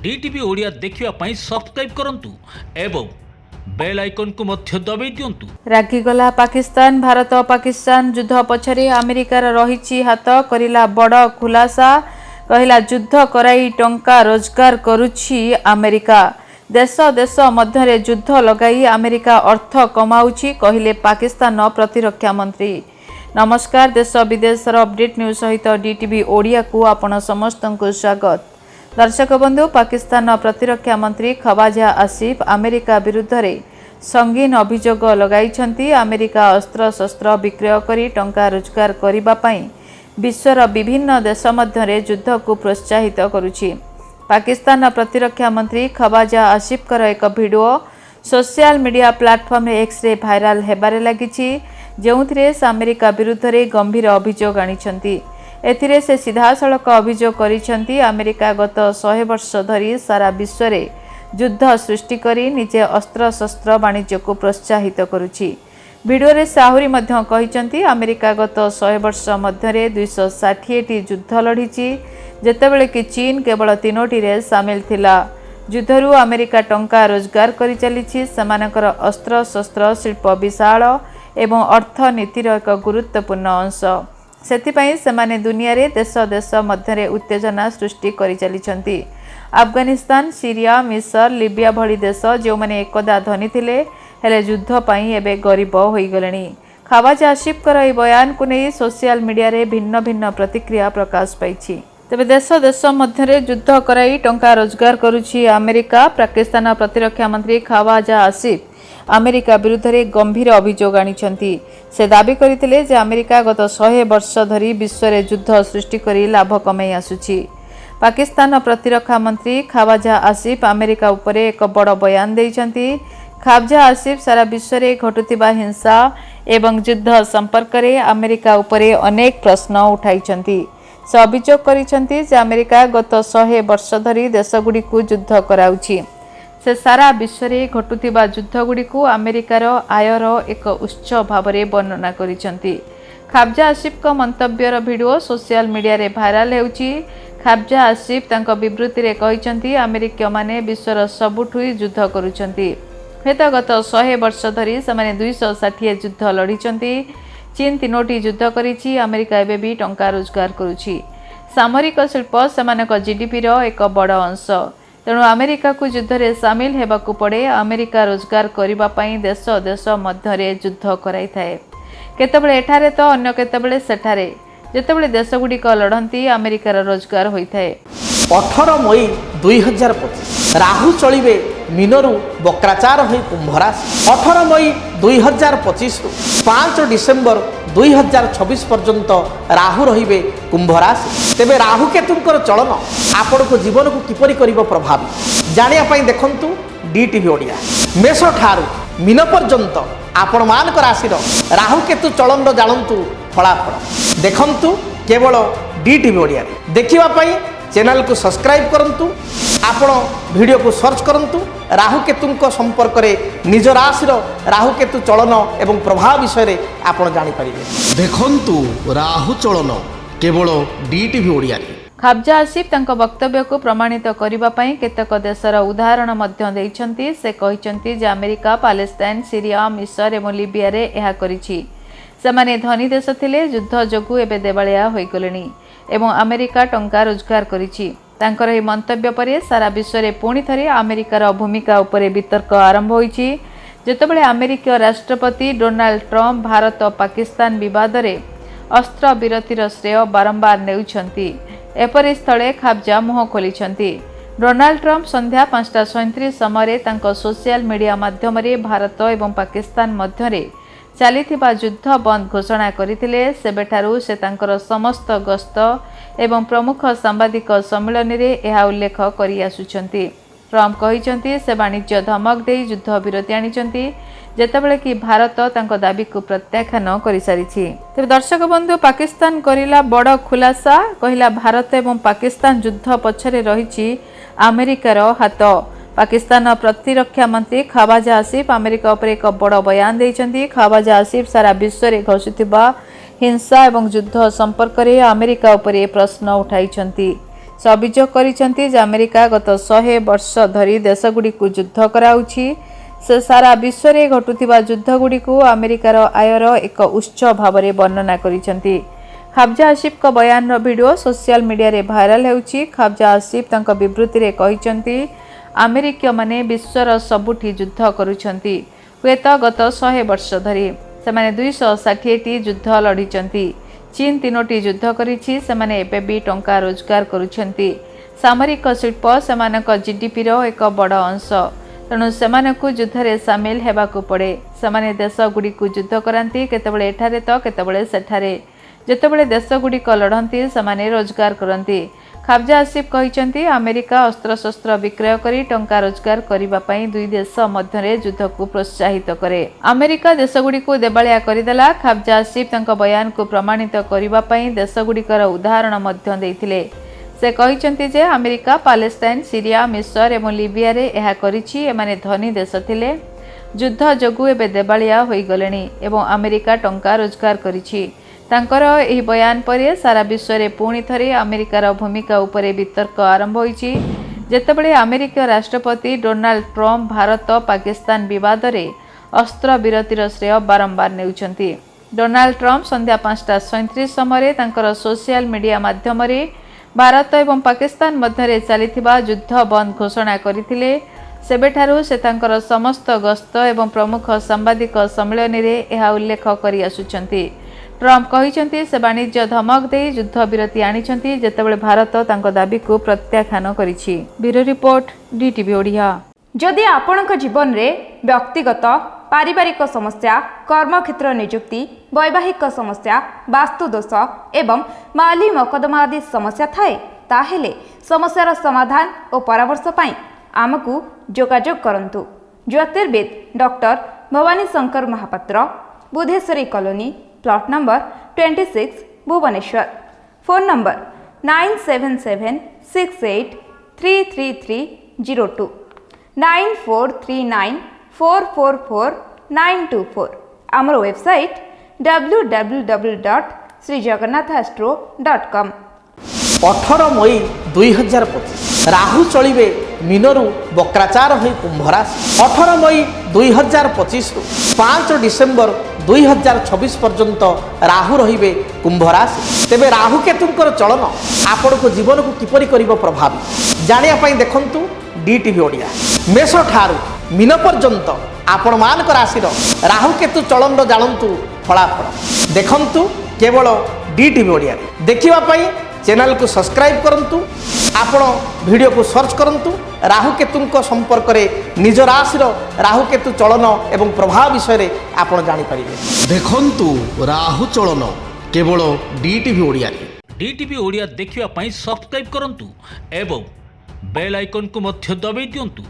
DTV Odia देखिवा पई subscribe करंतु एवं बेल आइकन को मध्य दबाई दियंतु। रागिगला पाकिस्तान। भारत पाकिस्तान युद्ध पछरे अमेरिकार रहिछि हाथ, करिला बड़ खुलासा। कहिला युद्ध कराई टंका रोजगार करुछि अमेरिका। देश देश मध्य युद्ध लगाई अमेरिका अर्थ कमाउछि, कहिले पाकिस्तान प्रतिरक्षा मंत्री। नमस्कार, देश विदेशर अपडेट न्यूज सहित डीटीवी ओडिया को आपण समस्त को स्वागत। दर्शक बंधु, पाकिस्तान प्रतिरक्षा मंत्री खवाजा आसिफ अमेरिका विरुद्ध रे संगीन अभियोग लगाई। अमेरिका अस्त्र शस्त्र विक्रय करी टंका रोजगार करिबा पई विश्वर विभिन्न देश मध्य युद्ध को प्रोत्साहित करुछि। पाकिस्तान प्रतिरक्षा मंत्री खवाजा आसिफकर एक video social media platform X रे भाइराल हेबारे लागिछि, जेउथिरे से अमेरिका विरुद्ध रे गंभीर अभियोग आनिछंती। एथिरे से सीधासलख अभियोग करिछंती अमेरिका गत 100 वर्ष धरी सारा विश्व रे युद्ध सृष्टि करी निजे अस्त्र शस्त्र वाणिज्य को प्रोत्साहित करुछि। वीडियो रे से आहुरी मध्य कहिछंती अमेरिका गत 100 वर्ष मध्य 260 टी युद्ध लढिछि, जेतेबेले कि चीन केवल 3टी रे शामिल थिला। युद्धरू अमेरिका टंका रोजगार करि चलिछि। सेमानकर अस्त्र शस्त्र शिल्प विशाल एवं अर्थनीतिर एक गुरुत्वपूर्ण अंश। सेथिपई सेमाने दुनिया रे देश देश मध्य उत्तेजना सृष्टि करि चलिछंती। अफगानिस्तान, सीरिया, मिस्र, लिबिया भली देश जो माने एकदा धनी थिले हेले युद्ध पई एबे गरीब होई गलेनी। खवाजा आसिफकर ए बयान को नै सोशल मीडिया रे भिन्न भिन्न प्रतिक्रिया प्रकाश पाइछि। तेबे देश देश मध्य युद्ध कराई टंका रोजगार करुछि अमेरिका। पाकिस्तान प्रतिरक्षा मंत्री खवाजा आसिफ अमेरिका विरुद्ध रे गंभीर अभियोग आनिछंती। से दाबी करथिले जे अमेरिका गत 100 वर्ष धरी विश्व रे युद्ध सृष्टि करी लाभ कमाई आसुछि। पाकिस्तान प्रतिरक्षा मंत्री खवाजा आसिफ अमेरिका उपरे एक बड़ बयान दैछंती। खवाजा आसिफ सारा विश्व रे घटुतिबा हिंसा एवं युद्ध संपर्क रे अमेरिका उपरे अनेक प्रश्न उठाइछंती। से अभियोग करिछंती जे अमेरिका गत 100 वर्ष धरी देशगुडी को युद्ध कराउछि। से सारा विश्व रे घटुतिबा युद्ध गुडी को अमेरिकार आयर एक उत्स भाव में वर्णना करिछंती। खवाजा आसिफ को मंतव्यर वीडियो सोशल मीडिया रे भाइराल हेउछि। खवाजा आसिफ तांको विवृत्ति रे कहिछंती अमेरिकीय माने विश्वर सबुठु युद्ध करुछंती। हेत गत 100 वर्ष धरी से 260 युद्ध लढिछंती। चीन 3टी युद्ध करिछि। अमेरिका एबे भी टंका रोजगार करुछि। सामरिक शिल्प सेमानक जीडीपी रो एक बड़ अंश। तेणु अमेरिका को युद्ध रे शामिल हेबाकू पड़े। अमेरिका रोजगार करिबा पई देश देश मध्य युद्ध कराई थाए। केतेबेले एठारे तो अन्य केतेबेले सेठारे। जेतेबेले देशगुडिक लढंती अमेरिकार रोजगार होइथाए। 18 मई 2025 राहु चलिबे मीनरू बक्राचार होई कुंभ राशि। 18 मई 2025 रु 5 डिसेंबर 2026 पर्यंत राहु रहिबे कुंभ राशि। तेबे राहु केतुंकर चलन आपण को जीवन को किपरि करिवो प्रभावित जानिया पई देखंतु डीटीवी ओडिया। मेष ठारू मीन पर्यंत आपण मानक राशि राहु केतु चलन रो जानंतु फलाफल देखंतु केवल डीटीवी ओडिया। देखिबा पई चैनल को सब्सक्राइब करंतु। आपण वीडियो को सर्च करंतु। राहु केतुंको संपर्क रे निज राशि राहु केतु चलन एवं प्रभाव विषय रे आपण जानि परिबे। देखंतु राहु चलन केवल डीटीवी ओडिया रे। खवाजा आसिफ तांको वक्तव्य को प्रमाणित करिबा पई केतक देशर उदाहरण मध्य दैछंती। से कहिछंती जे अमेरिका पालेस्टाइन, सीरिया, मिस्र एवं लिबिया रे एहा करिछि। सेमाने धनी देश थिले, युद्ध जोगु एबे देवालिया होई गलेनी एवं अमेरिका टंका रोजगार करिछि। तांकर एही मंतव्य परे सारा विश्व रे पुणी थरे अमेरिकार भूमिका उपरे वितर्क आरंभ होइछि। जेतेबेले अमेरिकीय राष्ट्रपति डोनाल्ड ट्रम्प भारत पाकिस्तान विवाद रे अस्त्र विरतिर श्रेय बारंबार नेउछंती, एपरि स्थले खवाजा मुह खोलिछंती। डोनाल्ड ट्रम्प संध्या 5:37 समय तांको सोशल मीडिया माध्यम रे भारत एवं पाकिस्तान मध्य रे चलीथिबा युद्ध बंद घोषणा करथिले। सेबेठारू से तांकर समस्त गस्त एवं प्रमुख सांबादिक सम्मेलन रे एहा उल्लेख करि आसुछंती। ट्रम्प कहिछंती से वाणिज्य धमक दे युद्ध विरति आनिछंती, जेतेबेले कि भारत तांको दाबी को प्रत्याख्यान करि सारिछि। तेबे दर्शक बंधु, पाकिस्तान करिला बड़ खुलासा। कहिला भारत एवं पाकिस्तान युद्ध पछरे रहिछि अमेरिकार हाथ। पाकिस्तान प्रतिरक्षा मंत्री खवाजा आसिफ अमेरिका उपर एक बड़ बयान दैछंती। खवाजा आसिफ सारा विश्व रे घसुथिबा हिंसा एवं युद्ध संपर्क रे अमेरिका उपर प्रश्न उठाइछंती। ସେ ଅଭିଯୋଗ କରିଛନ୍ତି ଯେ ଆମେରିକା ଗତ 100 ବର୍ଷ ଧରି ଦେଶଗୁଡ଼ିକୁ ଯୁଦ୍ଧ କରାଉଛି। ସେ ସାରା ବିଶ୍ୱରେ ଘଟୁଥିବା ଯୁଦ୍ଧଗୁଡ଼ିକୁ ଆମେରିକାର ଆୟର ଏକ ଉତ୍ସ ଭାବରେ ବର୍ଣ୍ଣନା କରିଛନ୍ତି। ଖାବଜା ଆସିଫଙ୍କ ବୟାନର ଭିଡ଼ିଓ ସୋସିଆଲ ମିଡ଼ିଆରେ ଭାଇରାଲ ହେଉଛି। ଖାବଜା ଆସିଫ ତାଙ୍କ ବିବୃତ୍ତିରେ କହିଛନ୍ତି, ଆମେରିକୀୟମାନେ ବିଶ୍ୱର ସବୁଠି ଯୁଦ୍ଧ କରୁଛନ୍ତି, ହୁଏତ ଗତ 100 ବର୍ଷ ଧରି। ସେମାନେ 260ଟି ଯୁଦ୍ଧ ଲଢ଼ିଛନ୍ତି। ଚୀନ 3ଟି ଯୁଦ୍ଧ କରିଛି। ସେମାନେ ଏବେ ବି ଟଙ୍କା ରୋଜଗାର କରୁଛନ୍ତି। ସାମରିକ ଶିଳ୍ପ ସେମାନଙ୍କ ଜିଡିପିର ଏକ ବଡ଼ ଅଂଶ। ତେଣୁ ସେମାନଙ୍କୁ ଯୁଦ୍ଧରେ ସାମିଲ ହେବାକୁ ପଡ଼େ। ସେମାନେ ଦେଶଗୁଡ଼ିକୁ ଯୁଦ୍ଧ କରାନ୍ତି, କେତେବେଳେ ଏଠାରେ ତ କେତେବେଳେ ସେଠାରେ। ଯେତେବେଳେ ଦେଶଗୁଡ଼ିକ ଲଢ଼ନ୍ତି ସେମାନେ ରୋଜଗାର କରନ୍ତି। ଖାବଜା ଆସିଫ କହିଛନ୍ତି, ଆମେରିକା ଅସ୍ତ୍ରଶସ୍ତ୍ର ବିକ୍ରୟ କରି ଟଙ୍କା ରୋଜଗାର କରିବା ପାଇଁ ଦୁଇ ଦେଶ ମଧ୍ୟରେ ଯୁଦ୍ଧକୁ ପ୍ରୋତ୍ସାହିତ କରେ। ଆମେରିକା ଦେଶଗୁଡ଼ିକୁ ଦେବାଳିଆ କରିଦେଲା। ଖାବଜା ଆସିଫ ତାଙ୍କ ବୟାନକୁ ପ୍ରମାଣିତ କରିବା ପାଇଁ ଦେଶଗୁଡ଼ିକର ଉଦାହରଣ ମଧ୍ୟ ଦେଇଥିଲେ। ସେ କହିଛନ୍ତି ଯେ ଆମେରିକା ପାଲେଷ୍ଟାଇନ, ସିରିଆ, ମିଶର ଏବଂ ଲିବିଆରେ ଏହା କରିଛି। ଏମାନେ ଧନୀ ଦେଶ ଥିଲେ। ଯୁଦ୍ଧ ଯୋଗୁଁ ଏବେ ଦେବାଳିଆ ହୋଇଗଲେଣି ଏବଂ ଆମେରିକା ଟଙ୍କା ରୋଜଗାର କରିଛି। ତାଙ୍କର ଏହି ବୟାନ ପରେ ସାରା ବିଶ୍ୱରେ ପୁଣି ଥରେ ଆମେରିକାର ଭୂମିକା ଉପରେ ବିତର୍କ ଆରମ୍ଭ ହୋଇଛି। ଯେତେବେଳେ ଆମେରିକୀୟ ରାଷ୍ଟ୍ରପତି ଡୋନାଲ୍ଡ ଟ୍ରମ୍ପ ଭାରତ ପାକିସ୍ତାନ ବିବାଦରେ ଅସ୍ତ୍ରବିରତିର ଶ୍ରେୟ ବାରମ୍ବାର ନେଉଛନ୍ତି। ଡୋନାଲ୍ଡ ଟ୍ରମ୍ପ ସନ୍ଧ୍ୟା 5:37 ସମୟରେ ତାଙ୍କର ସୋସିଆଲ ମିଡ଼ିଆ ମାଧ୍ୟମରେ ଭାରତ ଏବଂ ପାକିସ୍ତାନ ମଧ୍ୟରେ ଚାଲିଥିବା ଯୁଦ୍ଧ ବନ୍ଦ ଘୋଷଣା କରିଥିଲେ। ସେବେଠାରୁ ସେ ତାଙ୍କର ସମସ୍ତ ଗସ୍ତ ଏବଂ ପ୍ରମୁଖ ସାମ୍ବାଦିକ ସମ୍ମିଳନୀରେ ଏହା ଉଲ୍ଲେଖ କରି ଆସୁଛନ୍ତି। ଟ୍ରମ୍ପ କହିଛନ୍ତି ସେ ବାଣିଜ୍ୟ ଧମକ ଦେଇ ଯୁଦ୍ଧ ବିରତି ଆଣିଛନ୍ତି, ଯେତେବେଳେ ଭାରତ ତାଙ୍କ ଦାବିକୁ ପ୍ରତ୍ୟାଖ୍ୟାନ କରିଛି। Bureau report, DTV Odia. ଯଦି ଆପଣଙ୍କ ଜୀବନରେ ବ୍ୟକ୍ତିଗତ ପାରିବାରିକ ସମସ୍ୟା, କର୍ମକ୍ଷେତ୍ର ନିଯୁକ୍ତି, ବୈବାହିକ ସମସ୍ୟା, ବାସ୍ତୁଦୋଷ ଏବଂ ମାଲି ମକଦ୍ଦମା ଆଦି ସମସ୍ୟା ଥାଏ, ତାହେଲେ ସମସ୍ୟାର ସମାଧାନ ଓ ପରାମର୍ଶ ପାଇଁ ଆମକୁ ଯୋଗାଯୋଗ କରନ୍ତୁ। ଜ୍ୟୋତିର୍ବିଦ doctor Bhabani Shankar Mohapatra, Budheswari colony, plot number 26, Bhubaneswar. Phone number 9776833302 9439444924। ଆମର ୱେବସାଇଟ୍ www.srijagannathastro.com। 18 ମଇ 2025 ରାହୁ ଚଳିବେ ମୀନରୁ ବକ୍ରାଚାର ହୋଇ କୁମ୍ଭ ରାଶି। 18 ମଇ 2025ରୁ 5 ଡିସେମ୍ବର 2026 ପର୍ଯ୍ୟନ୍ତ ରାହୁ ରହିବେ କୁମ୍ଭ ରାଶି। ତେବେ ରାହୁ କେତୁଙ୍କର ଚଳନ ଆପଣଙ୍କ ଜୀବନକୁ କିପରି କରିବ ପ୍ରଭାବିତ, ଜାଣିବା ପାଇଁ ଦେଖନ୍ତୁ DTV ଓଡ଼ିଆ। ମେଷ ଠାରୁ ମୀନ ପର୍ଯ୍ୟନ୍ତ ଆପଣମାନଙ୍କ ରାଶିର ରାହୁ କେତୁ ଚଳନ ଜାଣନ୍ତୁ ଫଳାଫଳ ଦେଖନ୍ତୁ କେବଳ DTV ଓଡ଼ିଆରେ। ଦେଖିବା ପାଇଁ ଚ୍ୟାନେଲକୁ ସବସ୍କ୍ରାଇବ୍ କରନ୍ତୁ। ଆପଣ ଭିଡ଼ିଓକୁ ସର୍ଚ୍ଚ କରନ୍ତୁ ରାହୁ କେତୁଙ୍କ ସମ୍ପର୍କରେ, ନିଜ ରାଶିର ରାହୁ କେତୁ ଚଳନ ଏବଂ ପ୍ରଭାବ ବିଷୟରେ ଆପଣ ଜାଣିପାରିବେ। ଦେଖନ୍ତୁ ରାହୁ ଚଳନ କେବଳ DTV ଓଡ଼ିଆରେ। DTV ଓଡ଼ିଆ ଦେଖିବା ପାଇଁ ସବସ୍କ୍ରାଇବ୍ କରନ୍ତୁ ଏବଂ ବେଲ୍ ଆଇକନ୍କୁ ମଧ୍ୟ ଦବାଇ ଦିଅନ୍ତୁ।